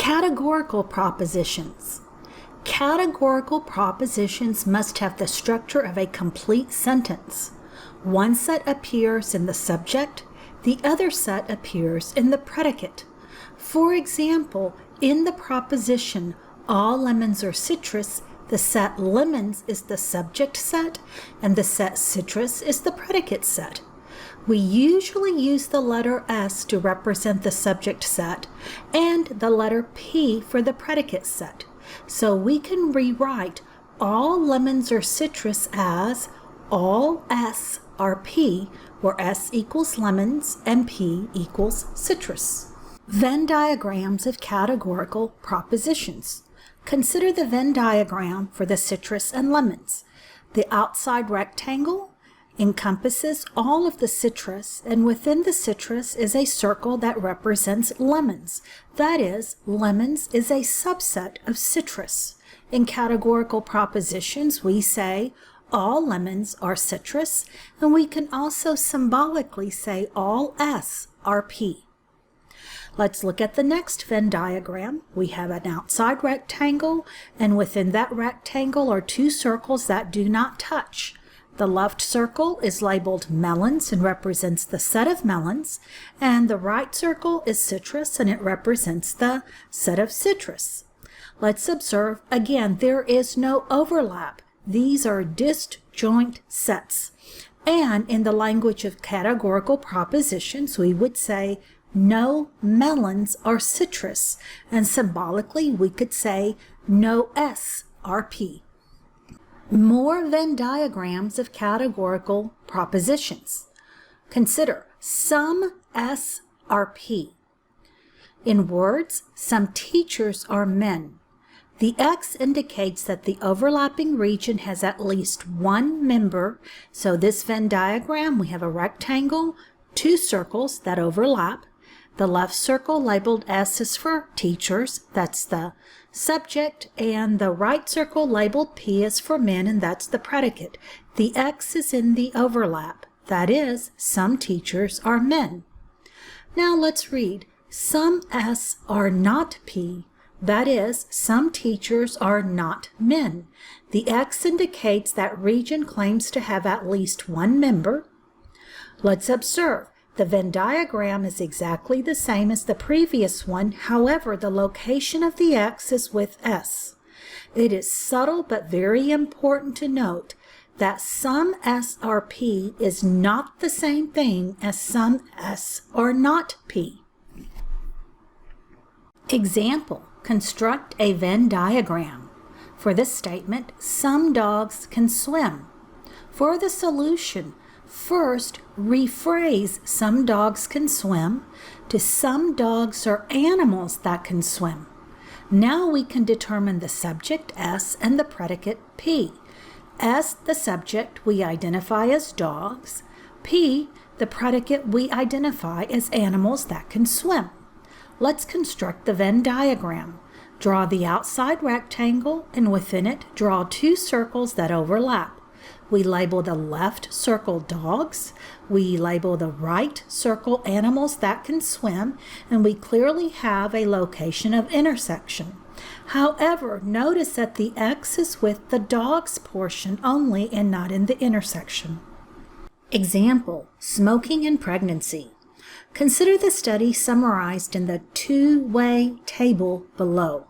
Categorical propositions. Categorical propositions must have the structure of a complete sentence. One set appears in the subject, the other set appears in the predicate. For example, in the proposition, all lemons are citrus, the set lemons is the subject set, and the set citrus is the predicate set. We usually use the letter S to represent the subject set and the letter P for the predicate set. So we can rewrite all lemons are citrus as all S are P, where S equals lemons and P equals citrus. Venn diagrams of categorical propositions. Consider the Venn diagram for the citrus and lemons. The outside rectangle encompasses all of the citrus, and within the citrus is a circle that represents lemons. That is, lemons is a subset of citrus. In categorical propositions, we say all lemons are citrus, and we can also symbolically say all S are P. Let's look at the next Venn diagram. We have an outside rectangle, and within that rectangle are two circles that do not touch. The left circle is labeled melons and represents the set of melons, and the right circle is citrus and it represents the set of citrus. Let's observe again, there is no overlap. These are disjoint sets. And in the language of categorical propositions, we would say no melons are citrus, and symbolically we could say no S are P. More Venn diagrams of categorical propositions. Consider some S are P. In words, some teachers are men. The X indicates that the overlapping region has at least one member. So this Venn diagram, we have a rectangle, two circles that overlap. The left circle labeled S is for teachers, that's the subject, and the right circle labeled P is for men, and that's the predicate. The X is in the overlap, that is, some teachers are men. Now let's read, some S are not P, that is, some teachers are not men. The X indicates that region claims to have at least one member. Let's observe. The Venn diagram is exactly the same as the previous one, however, the location of the X is with S. It is subtle but very important to note that some S are P is not the same thing as some S are not P. Example, construct a Venn diagram. For this statement, some dogs can swim. For the solution, first, rephrase some dogs can swim to some dogs are animals that can swim. Now we can determine the subject S and the predicate P. S, the subject, we identify as dogs. P, the predicate, we identify as animals that can swim. Let's construct the Venn diagram. Draw the outside rectangle, and within it, draw two circles that overlap. We label the left circle dogs, we label the right circle animals that can swim, and we clearly have a location of intersection. However, notice that the X is with the dogs portion only and not in the intersection. Example, smoking and pregnancy. Consider the study summarized in the two-way table below.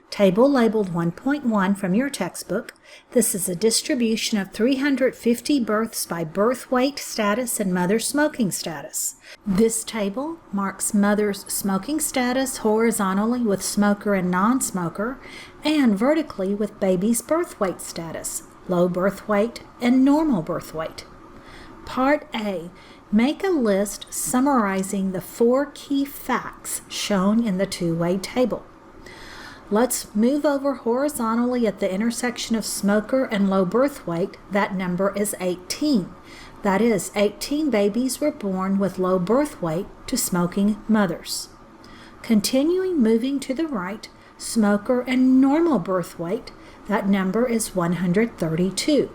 Table labeled 1.1 from your textbook. This is a distribution of 350 births by birth weight status and mother smoking status. This table marks mother's smoking status horizontally with smoker and non-smoker, and vertically with baby's birth weight status, low birth weight and normal birth weight. Part A. Make a list summarizing the 4 key facts shown in the two-way table. Let's move over horizontally at the intersection of smoker and low birth weight. That number is 18. That is, 18 babies were born with low birth weight to smoking mothers. Continuing moving to the right, smoker and normal birth weight, that number is 132.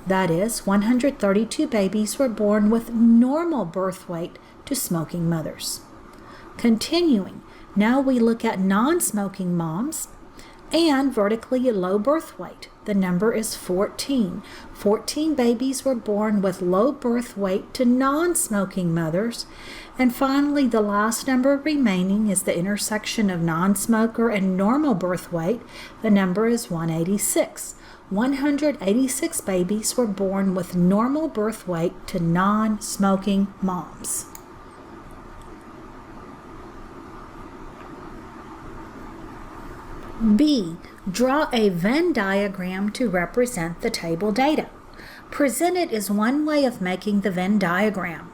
That is, 132 babies were born with normal birth weight to smoking mothers. Continuing, Now we look at non-smoking moms and vertically low birth weight. The number is 14. 14 babies were born with low birth weight to non-smoking mothers. And finally, the last number remaining is the intersection of non-smoker and normal birth weight. The number is 186. 186 babies were born with normal birth weight to non-smoking moms. B. Draw a Venn diagram to represent the table data. Presented is one way of making the Venn diagram.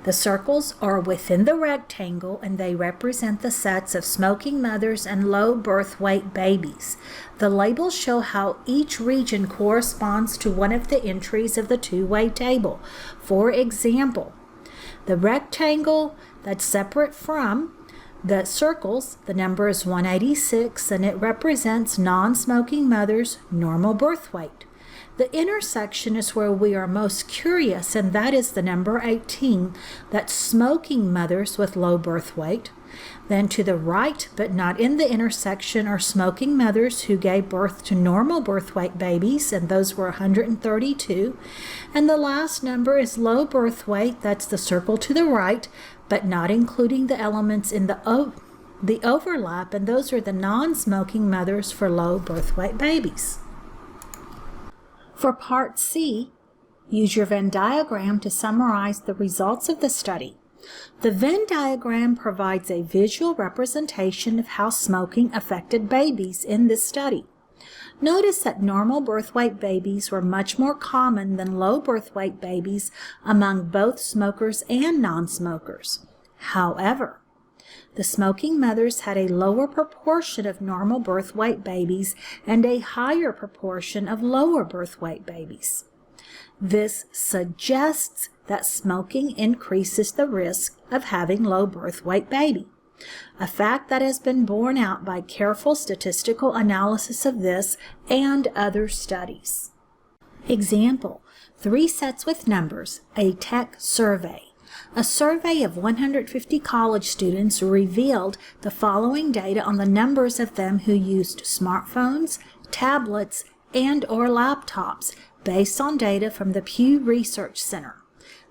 The circles are within the rectangle and they represent the sets of smoking mothers and low birth weight babies. The labels show how each region corresponds to one of the entries of the two-way table. For example, the rectangle that's separate from the circles, the number is 186 and it represents non-smoking mothers' normal birth weight. The intersection is where we are most curious, and that is the number 18, that's smoking mothers with low birth weight. Then to the right, but not in the intersection, are smoking mothers who gave birth to normal birth weight babies, and those were 132. And the last number is low birth weight, that's the circle to the right, but not including the elements in the overlap, and those are the non-smoking mothers for low birth weight babies. For Part C, use your Venn diagram to summarize the results of the study. The Venn diagram provides a visual representation of how smoking affected babies in this study. Notice that normal birth weight babies were much more common than low birth weight babies among both smokers and non-smokers. However, the smoking mothers had a lower proportion of normal birth weight babies and a higher proportion of lower birth weight babies. This suggests that smoking increases the risk of having low birth weight baby, a fact that has been borne out by careful statistical analysis of this and other studies. Example, 3 sets with numbers, a tech survey. A survey of 150 college students revealed the following data on the numbers of them who used smartphones, tablets, and/or laptops based on data from the Pew Research Center.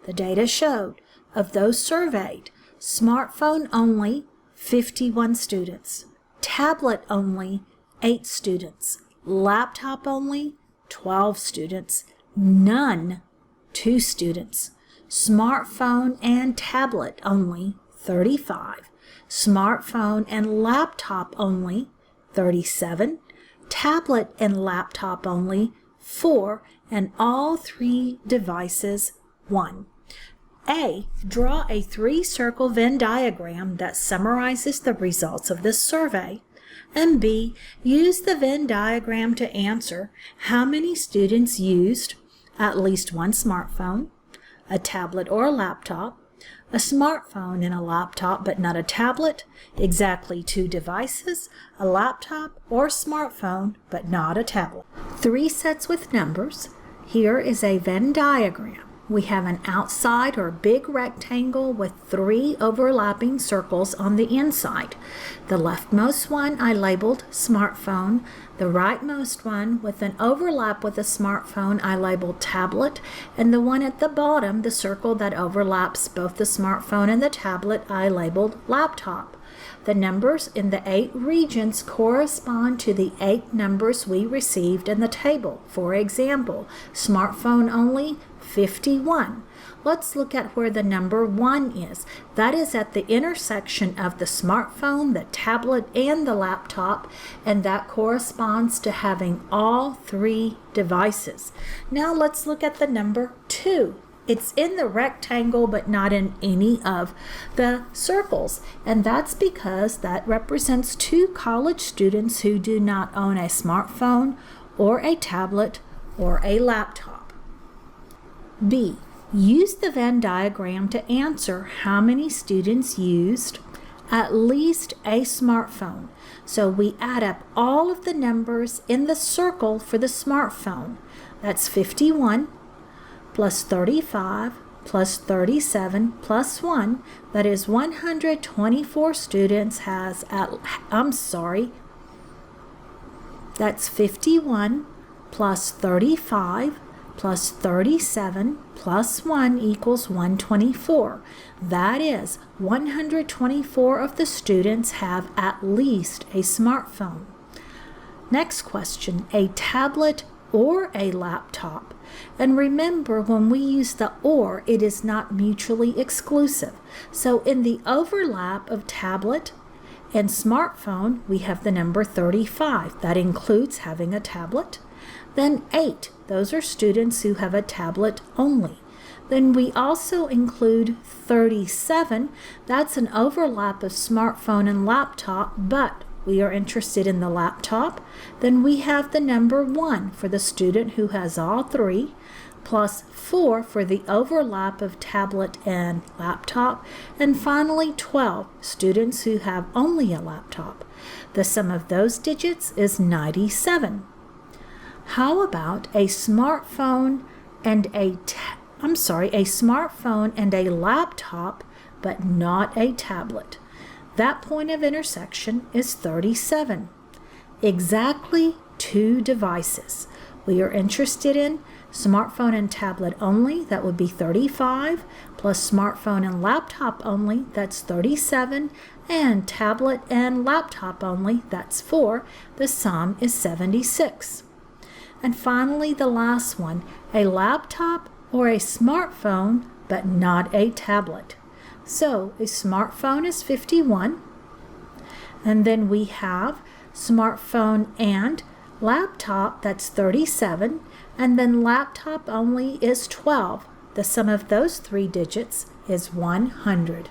The data showed, of those surveyed, smartphone only, 51 students, tablet only, 8 students, laptop only, 12 students, none, 2 students, smartphone and tablet only, 35, smartphone and laptop only, 37, tablet and laptop only, 4, and all 3 devices, 1. A. Draw a 3-circle Venn diagram that summarizes the results of this survey. And B. Use the Venn diagram to answer how many students used at least one smartphone, a tablet or a laptop, a smartphone and a laptop but not a tablet, exactly 2 devices, a laptop or smartphone but not a tablet. 3 sets with numbers. Here is a Venn diagram. We have an outside or big rectangle with 3 overlapping circles on the inside. The leftmost one I labeled smartphone. The rightmost one with an overlap with a smartphone I labeled tablet. And the one at the bottom, the circle that overlaps both the smartphone and the tablet, I labeled laptop. The numbers in the 8 regions correspond to the 8 numbers we received in the table. For example, smartphone only, 51. Let's look at where the number 1 is. That is at the intersection of the smartphone, the tablet, and the laptop, and that corresponds to having all 3 devices. Now let's look at the number 2. It's in the rectangle but not in any of the circles, and that's because that represents 2 college students who do not own a smartphone or a tablet or a laptop. B. Use the Venn diagram to answer how many students used at least a smartphone. So we add up all of the numbers in the circle for the smartphone. That's 51 plus 35 plus 37 plus 1, that is 124 students has that's 51 plus 35 plus 37 plus 1 equals 124. That is 124 of the students have at least a smartphone. Next question, a tablet or a laptop. And remember, when we use the or, it is not mutually exclusive. So in the overlap of tablet and smartphone, we have the number 35. That includes having a tablet. Then 8, those are students who have a tablet only. Then we also include 37. That's an overlap of smartphone and laptop, but we are interested in the laptop. Then we have the number 1 for the student who has all 3, plus 4 for the overlap of tablet and laptop, and finally 12, students who have only a laptop. The sum of those digits is 97. How about a smartphone and a smartphone and a laptop, but not a tablet? That point of intersection is 37. Exactly 2 devices. We are interested in smartphone and tablet only, that would be 35, plus smartphone and laptop only, that's 37, and tablet and laptop only, that's 4. The sum is 76. And finally, the last one, a laptop or a smartphone, but not a tablet. So a smartphone is 51, and then we have smartphone and laptop, that's 37, and then laptop only is 12. The sum of those 3 digits is 100.